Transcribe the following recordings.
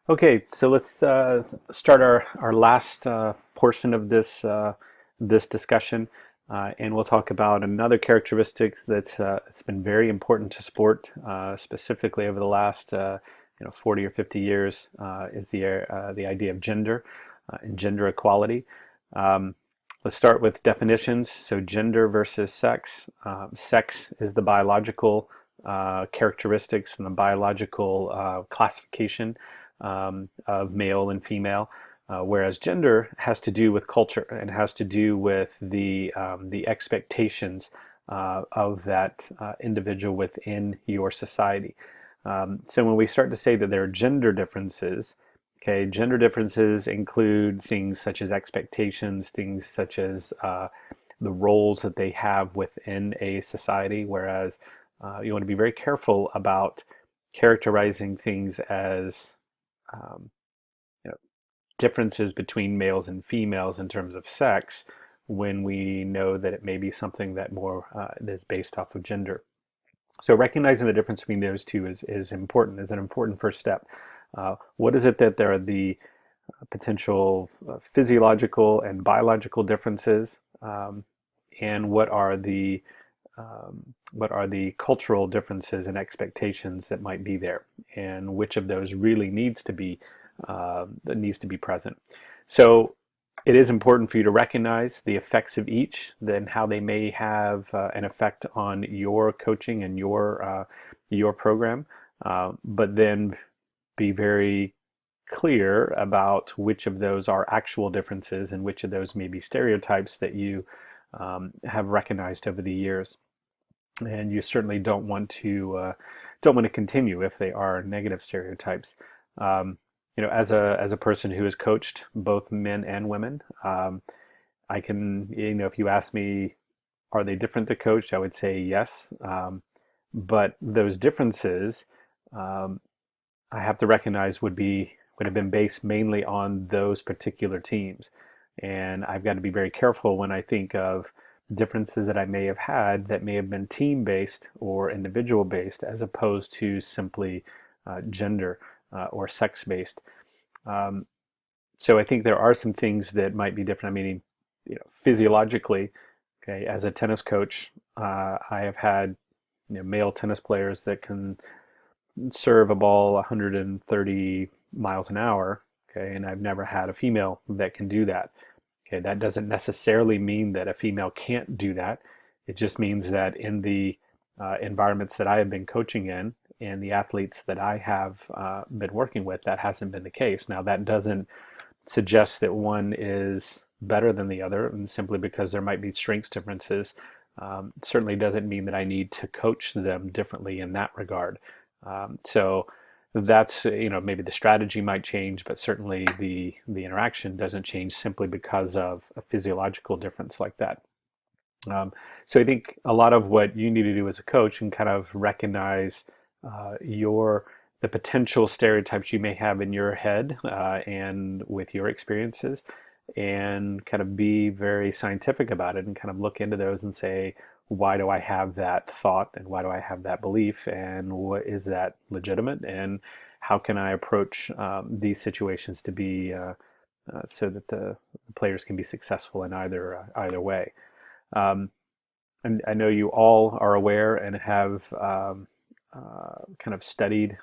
Okay, so let's start our last portion of this discussion, and we'll talk about another characteristic that's it's been very important to sport, specifically over the last 40 or 50 years, is the idea of gender and gender equality. Um, let's start with definitions. So gender versus sex. Sex is the biological characteristics and the biological classification of male and female, whereas gender has to do with culture and has to do with the expectations of that individual within your society. So when we start to say that there are gender differences, okay, gender differences include things such as expectations, things such as the roles that they have within a society, whereas you want to be very careful about characterizing things as um, you know, differences between males and females in terms of sex when we know that it may be something that more is based off of gender. So recognizing the difference between those two is important, is an important first step. What is it that there are the potential physiological and biological differences, and what are the cultural differences and expectations that might be there, and which of those really needs to be present. So it is important for you to recognize the effects of each, then how they may have an effect on your coaching and your program, but then be very clear about which of those are actual differences and which of those may be stereotypes that you have recognized over the years. And you certainly don't want to continue if they are negative stereotypes. Um, as a person who has coached both men and women, I can, if you ask me, are they different to coach? I would say yes. But those differences, um, I have to recognize would have been based mainly on those particular teams. And I've got to be very careful when I think of differences that I may have had that may have been team based or individual based as opposed to simply gender or sex based. Um, so I think there are some things that might be different. I mean, physiologically, okay, as a tennis coach, I have had male tennis players that can serve a ball 130 miles an hour, okay, and I've never had a female that can do that. Okay, that doesn't necessarily mean that a female can't do that. It just means that in the environments that I have been coaching in and the athletes that I have been working with, that hasn't been the case. Now, that doesn't suggest that one is better than the other, and simply because there might be strengths differences, certainly doesn't mean that I need to coach them differently in that regard. So that's, maybe the strategy might change, but certainly the interaction doesn't change simply because of a physiological difference like that. So I think a lot of what you need to do as a coach and kind of recognize your the potential stereotypes you may have in your head and with your experiences, and kind of be very scientific about it and kind of look into those and say, why do I have that thought and why do I have that belief, and what is that legitimate, and how can I approach these situations to be so that the players can be successful in either way. Um, and I know you all are aware and have kind of studied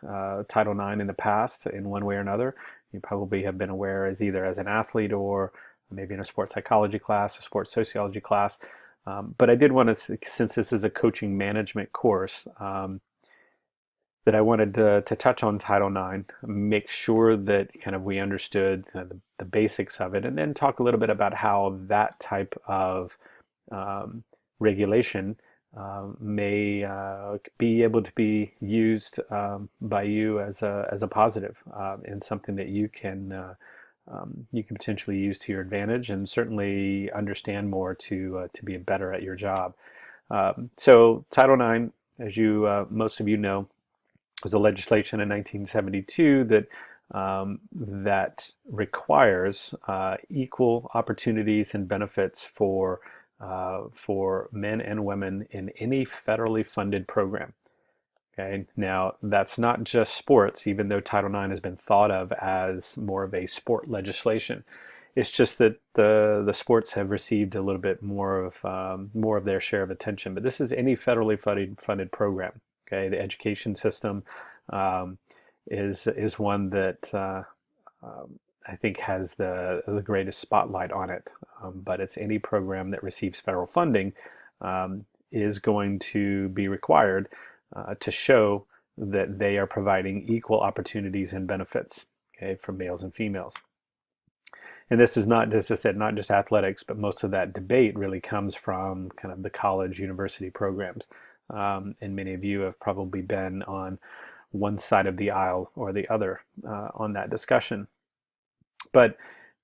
Title IX in the past in one way or another. You probably have been aware as either as an athlete or maybe in a sports psychology class or sports sociology class. But I did want to, since this is a coaching management course, that I wanted to touch on Title IX, make sure that kind of we understood the basics of it, and then talk a little bit about how that type of regulation may be able to be used by you as a positive, and something that you can potentially use to your advantage, and certainly understand more to be better at your job. So Title IX, as you most of you know, was a legislation in 1972 that requires equal opportunities and benefits for men and women in any federally funded program. Okay, now that's not just sports, even though Title IX has been thought of as more of a sport legislation. It's just that the sports have received a little bit more of their share of attention. But this is any federally funded program. Okay, the education system um, is one that I think has the greatest spotlight on it. But it's any program that receives federal funding is going to be required to show that they are providing equal opportunities and benefits, okay, for males and females. And this is not, as I said, not just athletics, but most of that debate really comes from kind of the college university programs. And many of you have probably been on one side of the aisle or the other on that discussion. But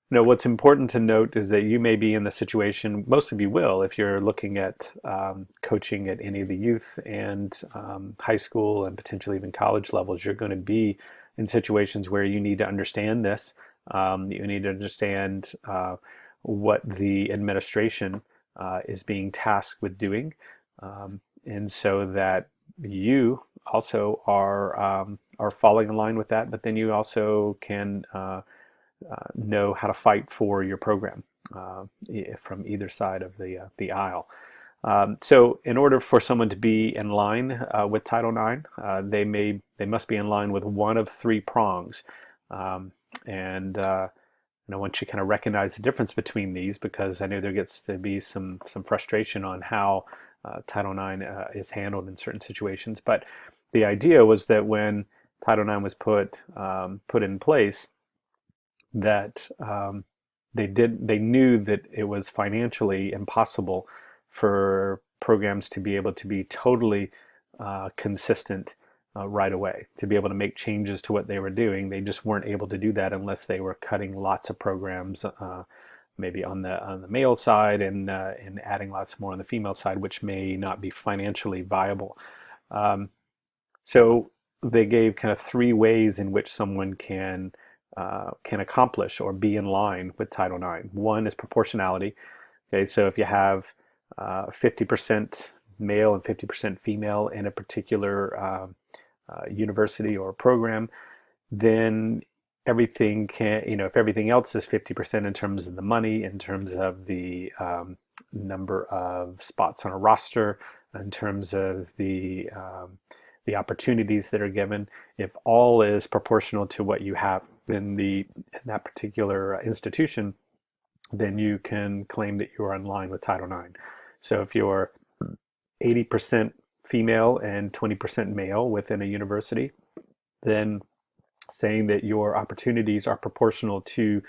what's important to note is that you may be in the situation, most of you will, if you're looking at coaching at any of the youth and high school and potentially even college levels, you're going to be in situations where you need to understand this. You need to understand what the administration is being tasked with doing, and so that you also are falling in line with that. But then you also can know how to fight for your program from either side of the aisle. So in order for someone to be in line with Title IX, they must be in line with one of three prongs. And I want you to kind of recognize the difference between these, because I know there gets to be some frustration on how Title IX is handled in certain situations. But the idea was that when Title IX was put in place, that they knew that it was financially impossible for programs to be able to be totally consistent right away, to be able to make changes to what they were doing. They just weren't able to do that unless they were cutting lots of programs, maybe on the male side, and adding lots more on the female side, which may not be financially viable. So they gave kind of three ways in which someone can accomplish or be in line with Title IX. One is proportionality. Okay, so if you have 50% male and 50% female in a particular university or program, then everything can, if everything else is 50% in terms of the money, in terms of the number of spots on a roster, in terms of the opportunities that are given, if all is proportional to what you have in that particular institution, then you can claim that you are in line with Title IX. So if you're 80% female and 20% male within a university, then saying that your opportunities are proportional to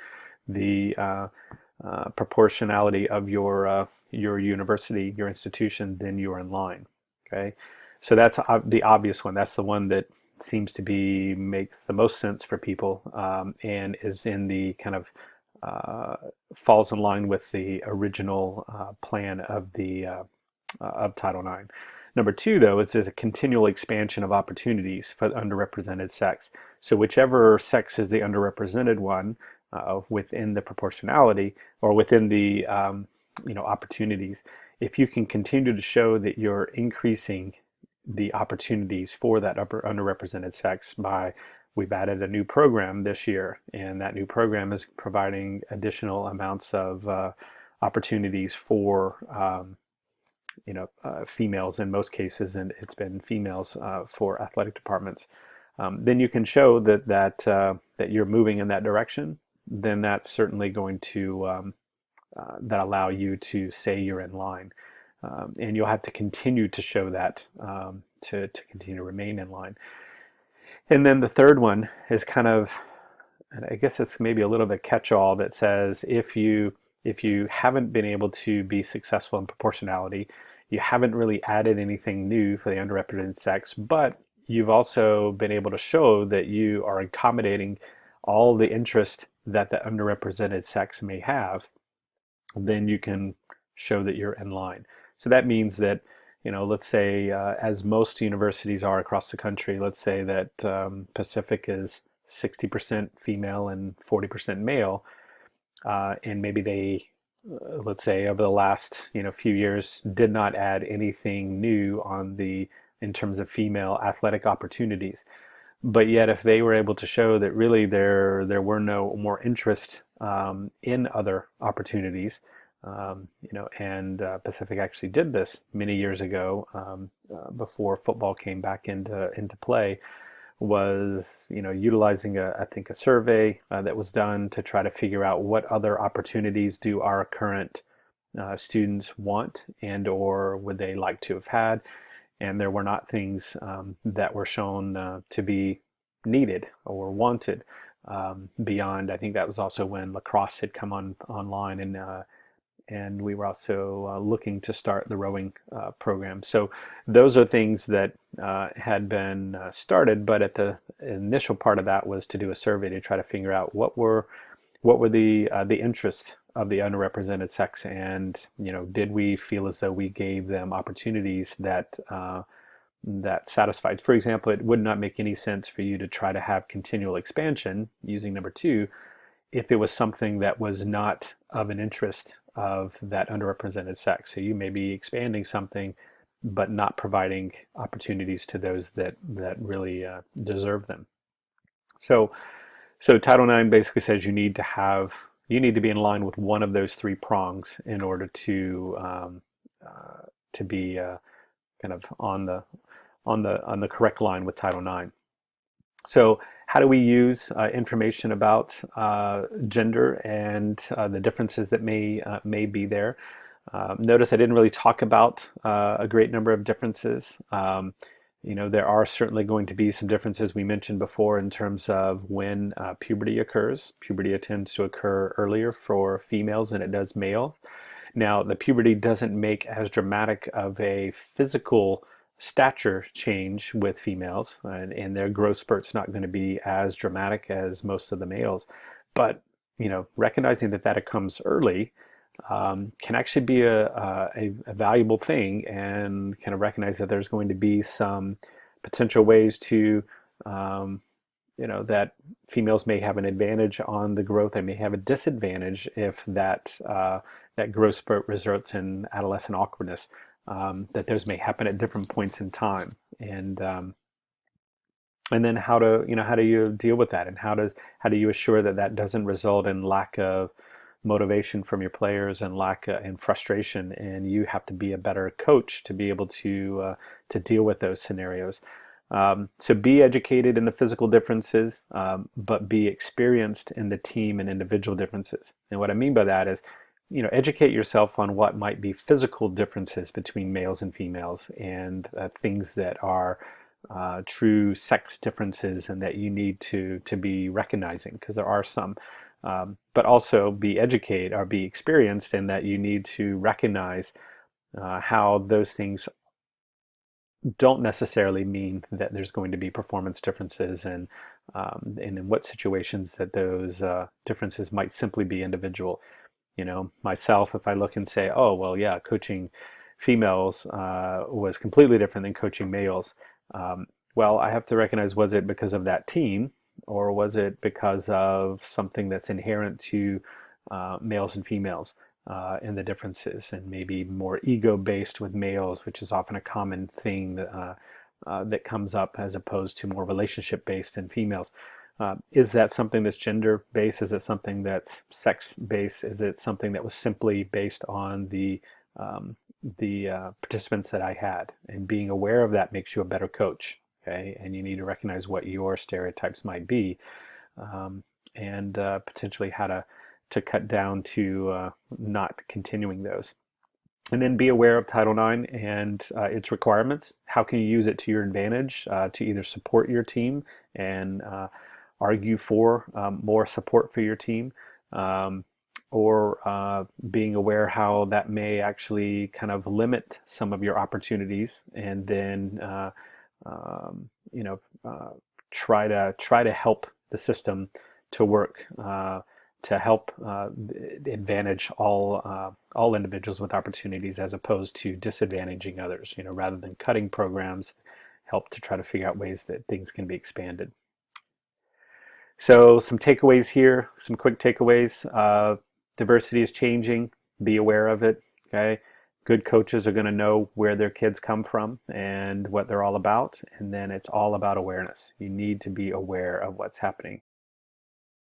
the proportionality of your university, your institution, then you're in line. Okay, so that's the obvious one. That's the one that seems to makes the most sense for people, and is in the kind of falls in line with the original plan of of Title IX. Number two, though, is there's a continual expansion of opportunities for the underrepresented sex. So whichever sex is the underrepresented one within the proportionality or within the opportunities, if you can continue to show that you're increasing the opportunities for that underrepresented sex by, we've added a new program this year, and that new program is providing additional amounts of opportunities for females in most cases, and it's been females for athletic departments. Then you can show that you're moving in that direction. Then that's certainly going to that allow you to say you're in line. And you'll have to continue to show that to continue to remain in line. And then the third one is kind of, and I guess it's maybe a little bit catch-all, that says if you haven't been able to be successful in proportionality, you haven't really added anything new for the underrepresented sex, but you've also been able to show that you are accommodating all the interest that the underrepresented sex may have, then you can show that you're in line. So that means that, let's say, as most universities are across the country, let's say that Pacific is 60% female and 40% male, and maybe they, let's say, over the last few years, did not add anything new on the in terms of female athletic opportunities. But yet, if they were able to show that really there were no more interest in other opportunities, and Pacific actually did this many years ago, before football came back into play, was utilizing I think a survey that was done to try to figure out what other opportunities do our current students want and or would they like to have had, and there were not things that were shown to be needed or wanted beyond. I think that was also when lacrosse had come online, and we were also looking to start the rowing program. So those are things that had been started, but at the initial part of that was to do a survey to try to figure out what were the interests of the underrepresented sex, and did we feel as though we gave them opportunities that that satisfied. For example, it would not make any sense for you to try to have continual expansion using number two if it was something that was not of an interest of that underrepresented sex. So you may be expanding something but not providing opportunities to those that really deserve them. So Title IX basically says you need to be in line with one of those three prongs in order to be kind of on the correct line with Title IX. So how do we use information about gender and the differences that may be there? Notice I didn't really talk about a great number of differences. There are certainly going to be some differences we mentioned before in terms of when puberty occurs. Puberty tends to occur earlier for females than it does male. Now, the puberty doesn't make as dramatic of a physical stature change with females, and their growth spurt's not going to be as dramatic as most of the males. But recognizing that comes early can actually be a valuable thing, and kind of recognize that there's going to be some potential ways to that females may have an advantage on the growth. They may have a disadvantage if that growth spurt results in adolescent awkwardness. That those may happen at different points in time, and then how do you deal with that, and how do you assure that doesn't result in lack of motivation from your players and lack and frustration, and you have to be a better coach to be able to deal with those scenarios. So be educated in the physical differences, but be experienced in the team and individual differences. And what I mean by that is, educate yourself on what might be physical differences between males and females, and things that are true sex differences and that you need to be recognizing, because there are some. But also be educated or be experienced in that you need to recognize how those things don't necessarily mean that there's going to be performance differences, and in what situations that those differences might simply be individual. Myself, if I look and say, oh, well, yeah, coaching females was completely different than coaching males. Well, I have to recognize, was it because of that team, or was it because of something that's inherent to males and females and the differences, and maybe more ego-based with males, which is often a common thing that comes up, as opposed to more relationship-based in females. Is that something that's gender-based? Is it something that's sex-based? Is it something that was simply based on the participants that I had? And being aware of that makes you a better coach, okay? And you need to recognize what your stereotypes might be, and potentially how to cut down to not continuing those. And then be aware of Title IX and its requirements. How can you use it to your advantage to either support your team and argue for more support for your team, or being aware how that may actually kind of limit some of your opportunities, and then try to help the system to work to help advantage all individuals with opportunities, as opposed to disadvantaging others. Rather than cutting programs, help to try to figure out ways that things can be expanded. So some takeaways here, some quick takeaways. Diversity is changing. Be aware of it. Okay. Good coaches are going to know where their kids come from and what they're all about. And then it's all about awareness. You need to be aware of what's happening.